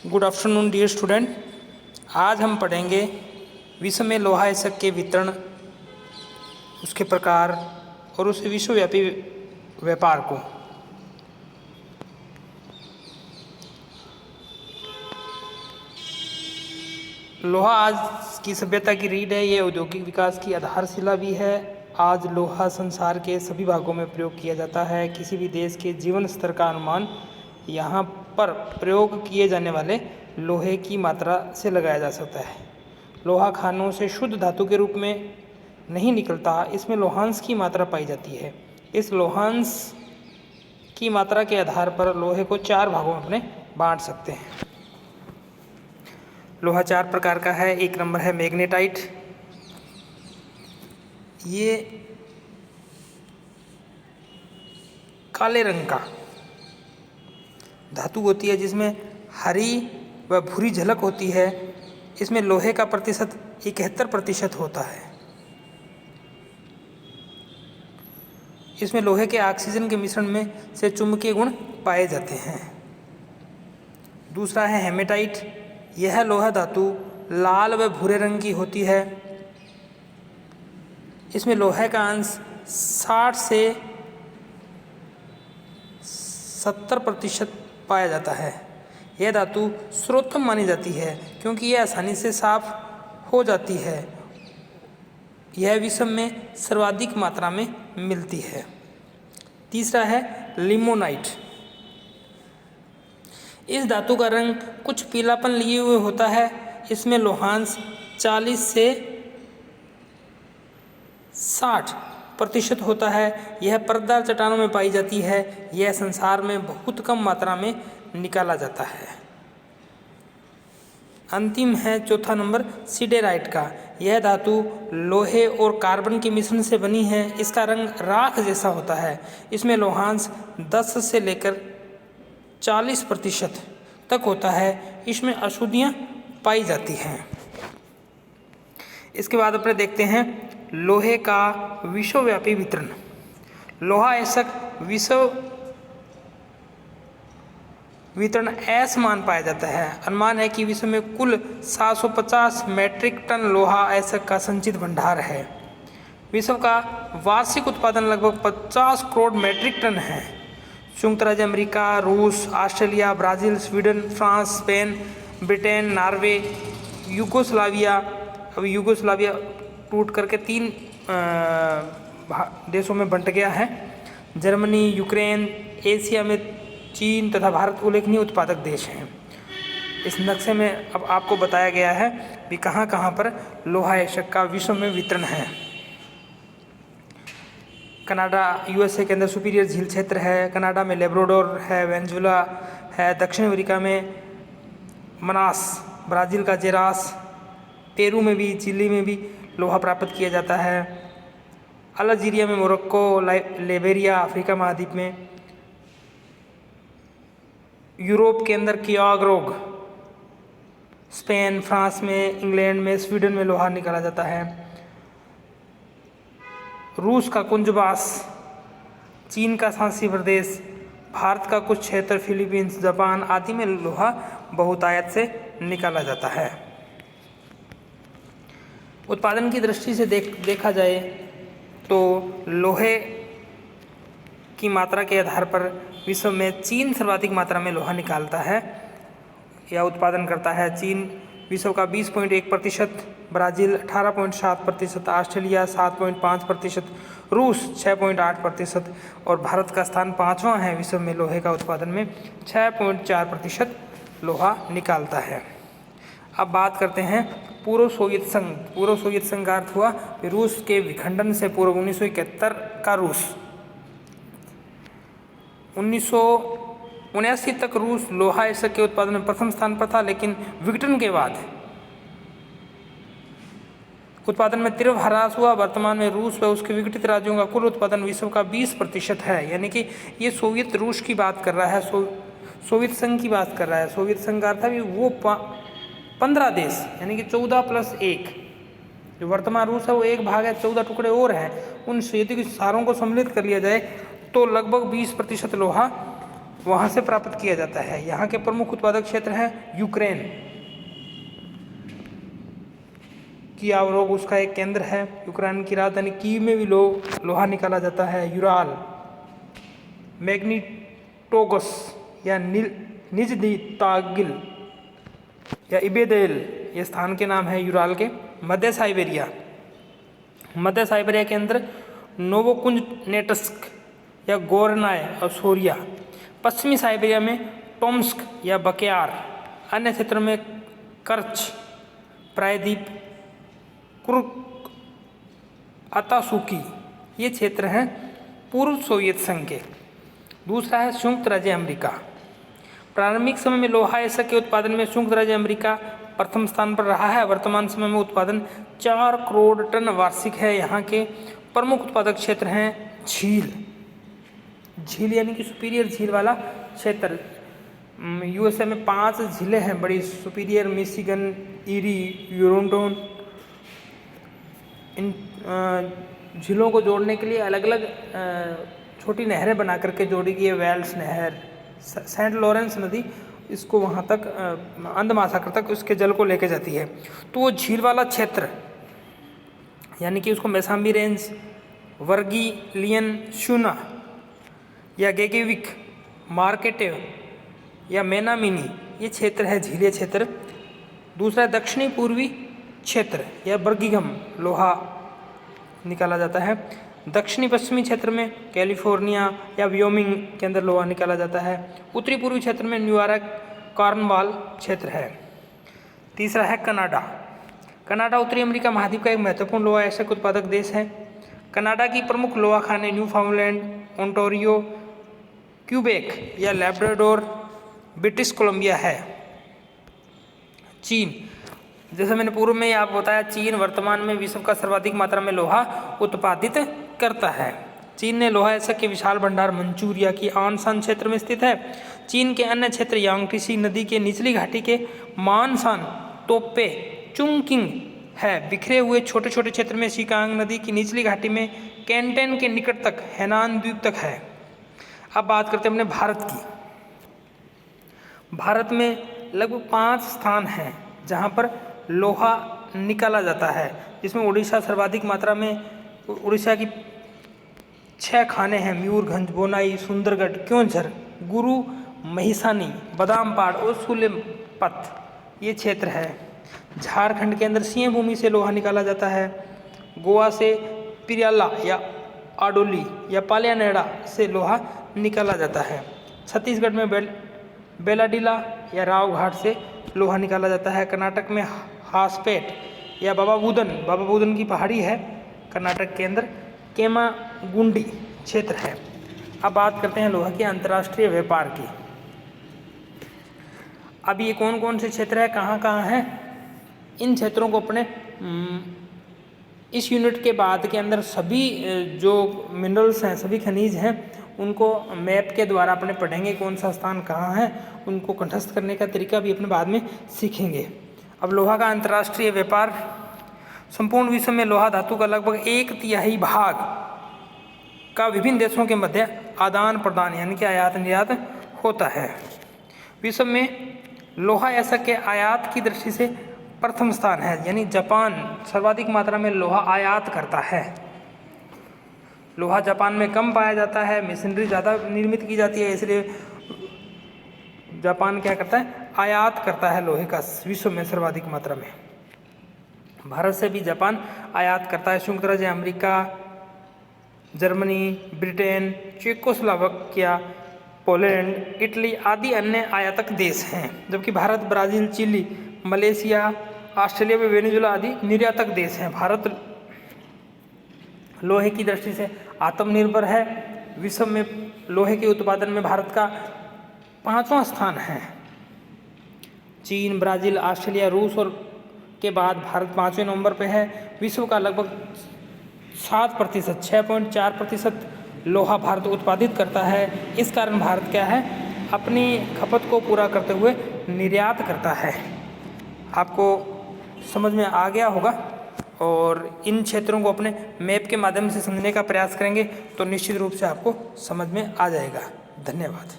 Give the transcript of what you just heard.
Good afternoon dear student. आज हम पढ़ेंगे विश्व में लोहा एसक के वितरण, उसके प्रकार और उस विश्वव्यापी व्यापार को। लोहा आज की सभ्यता की रीढ़ है। यह औद्योगिक विकास की आधारशिला भी है। आज लोहा संसार के सभी भागों में प्रयोग किया जाता है। किसी भी देश के जीवन स्तर का अनुमान यहाँ पर प्रयोग किए जाने वाले लोहे की मात्रा से लगाया जा सकता है। लोहा खानों से शुद्ध धातु के रूप में नहीं निकलता, इसमें लोहांश की मात्रा पाई जाती है। इस लोहांश की मात्रा के आधार पर लोहे को 4 भागों में अपने बांट सकते हैं। लोहा 4 प्रकार का है। एक नंबर है मैग्नेटाइट। ये काले रंग का धातु होती है जिसमें हरी व भूरी झलक होती है। इसमें लोहे का प्रतिशत 71% होता है। इसमें लोहे के ऑक्सीजन के मिश्रण में से चुंबकीय गुण पाए जाते हैं। दूसरा है हेमेटाइट। यह लोहा धातु लाल व भूरे रंग की होती है। इसमें लोहे का अंश 60 से 70% पाया जाता है। यह धातु सर्वोत्तम मानी जाती है क्योंकि यह आसानी से साफ हो जाती है। यह विश्व में सर्वाधिक मात्रा में मिलती है। तीसरा है लिमोनाइट। इस धातु का रंग कुछ पीलापन लिए हुए होता है। इसमें लोहांश 40 से 60% होता है। यह परतदार चट्टानों में पाई जाती है। यह संसार में बहुत कम मात्रा में निकाला जाता है। अंतिम है चौथा नंबर सिडेराइट का। यह धातु लोहे और कार्बन के मिश्रण से बनी है। इसका रंग राख जैसा होता है। इसमें लोहांश 10 से लेकर 40% तक होता है। इसमें अशुद्धियाँ पाई जाती हैं। इसके बाद अपने देखते हैं लोहे का विश्वव्यापी वितरण। लोहा एसक विश्व वितरण असमान पाया जाता है। अनुमान है कि विश्व में कुल 750 मैट्रिक टन लोहा एसक का संचित भंडार है। विश्व का वार्षिक उत्पादन लगभग 50 करोड़ मैट्रिक टन है। संयुक्त राज्य अमेरिका, रूस, Australia, Brazil, Sweden, France, Spain, Britain, Norway, Yugoslavia, अभी यूगोस्लाविया टूट करके 3 देशों में बंट गया है, जर्मनी, यूक्रेन, एशिया में चीन तथा भारत उल्लेखनीय उत्पादक देश हैं। इस नक्शे में अब आपको बताया गया है कि कहाँ कहाँ पर लोहा एसक का विश्व में वितरण है। कनाडा, यूएसए के अंदर सुपीरियर झील क्षेत्र है। कनाडा में लेब्राडोर है, वेनेजुएला है। दक्षिण अमेरिका में मनास, ब्राज़ील का जेरास, पेरू में भी, चिली में भी लोहा प्राप्त किया जाता है। अल्जीरिया में, मोरक्को, लिबेरिया, अफ्रीका महाद्वीप में, यूरोप के अंदर कियाग्रोग, स्पेन, फ्रांस में, इंग्लैंड में, स्वीडन में लोहा निकाला जाता है। रूस का कुंजबास, चीन का सांसी प्रदेश, भारत का कुछ क्षेत्र, फिलीपींस, जापान आदि में लोहा बहुतायत से निकाला जाता है। उत्पादन की दृष्टि से देखा जाए तो लोहे की मात्रा के आधार पर विश्व में चीन सर्वाधिक मात्रा में लोहा निकालता है या उत्पादन करता है। चीन विश्व का 20.1%, ब्राज़ील 18.7%, ऑस्ट्रेलिया 7.5%, रूस 6.8% और भारत का स्थान 5वां है विश्व में लोहे का उत्पादन में 6.4% लोहा निकालता है। अब बात करते हैं पूर्व सोवियत संघ। पूर्व सोवियत संघ का अर्थ हुआ रूस के विखंडन से पूर्व 1971 का रूस। 1979 तक रूस लोहा एसक के उत्पादन में प्रथम स्थान पर था, लेकिन विघटन के बाद उत्पादन में तीव्र ह्रास हुआ। वर्तमान में रूस व उसके विघटित राज्यों का कुल उत्पादन विश्व का 20% है। यानी कि ये सोवियत रूस की बात कर रहा है, सोवियत संघ की बात कर रहा है। सोवियत संघ का अर्थ है वो 15 देश, यानी कि 14+1। जो वर्तमान रूस है वो एक भाग है, 14 टुकड़े और हैं। उन यदि सारों को सम्मिलित कर लिया जाए तो लगभग 20% लोहा वहाँ से प्राप्त किया जाता है। यहाँ के प्रमुख उत्पादक क्षेत्र हैं यूक्रेन, की अवरोध उसका एक केंद्र है। यूक्रेन की राजधानी कीव में भी लोहा निकाला जाता है। यूराल, मैग्नीटोगस या निजनी तागिल या इबेदेल, ये स्थान के नाम है यूराल के। मध्य साइबेरिया, मध्य साइबेरिया के अंदर नोवोकुंजनेटस्क या गोरनाय और सोरिया। पश्चिमी साइबेरिया में टोम्स्क या बकेयार। अन्य क्षेत्रों में कर्च, प्रायद्वीप, कुर्क, अतासुकी, ये क्षेत्र हैं पूर्व सोवियत संघ के। दूसरा है संयुक्त राज्य अमेरिका। प्रारंभिक समय में लोहा एसक के उत्पादन में संयुक्त राज्य अमेरिका प्रथम स्थान पर रहा है। वर्तमान समय में उत्पादन 4 करोड़ टन वार्षिक है। यहाँ के प्रमुख उत्पादक क्षेत्र हैं झील, झील यानी कि सुपीरियर झील वाला क्षेत्र। यूएसए में 5 झीलें हैं बड़ी, सुपीरियर, मिशिगन, ईरी, यूरोटोन। इन झीलों को जोड़ने के लिए अलग अलग छोटी नहरें बना करके जोड़ी गई है। वेल्स नहर, सेंट लॉरेंस नदी इसको वहाँ तक अंध महासागर तक उसके जल को लेके जाती है। तो वो झील वाला क्षेत्र यानी कि उसको मैसाम्बी रेंज, वर्गीलियन शूना या गेगेविक, मार्केटिव या मेनामिनी, ये क्षेत्र है झीलीय क्षेत्र। दूसरा दक्षिणी पूर्वी क्षेत्र या बर्गिंघम, लोहा निकाला जाता है। दक्षिणी पश्चिमी क्षेत्र में कैलिफोर्निया या व्योमिंग के अंदर लोहा निकाला जाता है। उत्तरी पूर्वी क्षेत्र में न्यूयॉर्क, कॉर्नवाल क्षेत्र है। तीसरा है कनाडा। कनाडा उत्तरी अमेरिका महाद्वीप का एक महत्वपूर्ण लोहा एसक उत्पादक देश है। कनाडा की प्रमुख लोहा खानें न्यूफाउंडलैंड, ओंटारियो, क्यूबेक या लैब्राडोर, ब्रिटिश कोलंबिया है। चीन, जैसे मैंने पूर्व में आपको बताया, चीन वर्तमान में विश्व का सर्वाधिक मात्रा में लोहा उत्पादित करता है। चीन ने लोहा एसक के विशाल भंडार मंचूरिया की आनसान क्षेत्र में स्थित है। चीन के अन्य क्षेत्र यांगटीसी नदी के निचली घाटी के मानसान, तोपे, चुंगकिंग है। बिखरे हुए छोटे छोटे क्षेत्र में शिकांग नदी की निचली घाटी में कैंटन के निकट तक हैनान द्वीप तक है। अब बात करते हैं अपने भारत की। भारत में लगभग 5 स्थान हैं जहाँ पर लोहा निकाला जाता है, जिसमें उड़ीसा सर्वाधिक मात्रा में, उड़ीसा की 6 खाने हैं, मयूरभंज, बोनाई, सुंदरगढ़, क्योंझर, गुरु महिसानी, बादामपाड़ और सुलेपत, ये क्षेत्र है। झारखंड के अंदर सिंह भूमि से लोहा निकाला जाता है। गोवा से पिरियाला या आडोली या पालियानेड़ा से लोहा निकाला जाता है। छत्तीसगढ़ में बेलाडीला या राव घाट से लोहा निकाला जाता है। कर्नाटक में हासपेट या बाबा बुदन की पहाड़ी है कर्नाटक के अंदर। केमागुंडी क्षेत्र है। अब बात करते हैं लोहा के अंतर्राष्ट्रीय व्यापार की। अब ये कौन कौन से क्षेत्र है, कहाँ कहाँ हैं, इन क्षेत्रों को अपने इस यूनिट के बाद के अंदर सभी जो मिनरल्स हैं, सभी खनिज हैं, उनको मैप के द्वारा अपने पढ़ेंगे, कौन सा स्थान कहाँ है, उनको कंठस्थ करने का तरीका भी अपने बाद में सीखेंगे। अब लोहा का अंतर्राष्ट्रीय व्यापार, संपूर्ण विश्व में लोहा धातु का लगभग 1/3 भाग का विभिन्न देशों के मध्य आदान प्रदान यानी कि आयात निर्यात होता है। विश्व में लोहा एसक के आयात की दृष्टि से प्रथम स्थान है, यानी जापान सर्वाधिक मात्रा में लोहा आयात करता है। लोहा जापान में कम पाया जाता है, मशीनरी ज़्यादा निर्मित की जाती है, इसलिए जापान क्या करता है, आयात करता है लोहे का विश्व में सर्वाधिक मात्रा में। भारत से भी जापान आयात करता है। संयुक्त राज्य America, Germany, Britain, Czechoslovakia, Poland, Italy आदि अन्य आयातक देश हैं, जबकि Bharat, Brazil, Chile, Malaysia, Australia व वेनेजुएला आदि निर्यातक देश हैं। भारत लोहे की दृष्टि से आत्मनिर्भर है। विश्व में लोहे के उत्पादन में भारत का 5वां स्थान है। चीन, ब्राज़ील, ऑस्ट्रेलिया, रूस और के बाद भारत 5वें नंबर पे है। विश्व का लगभग 7%, 6.4% लोहा भारत उत्पादित करता है। इस कारण भारत क्या है, अपनी खपत को पूरा करते हुए निर्यात करता है। आपको समझ में आ गया होगा, और इन क्षेत्रों को अपने मैप के माध्यम से समझने का प्रयास करेंगे तो निश्चित रूप से आपको समझ में आ जाएगा। धन्यवाद।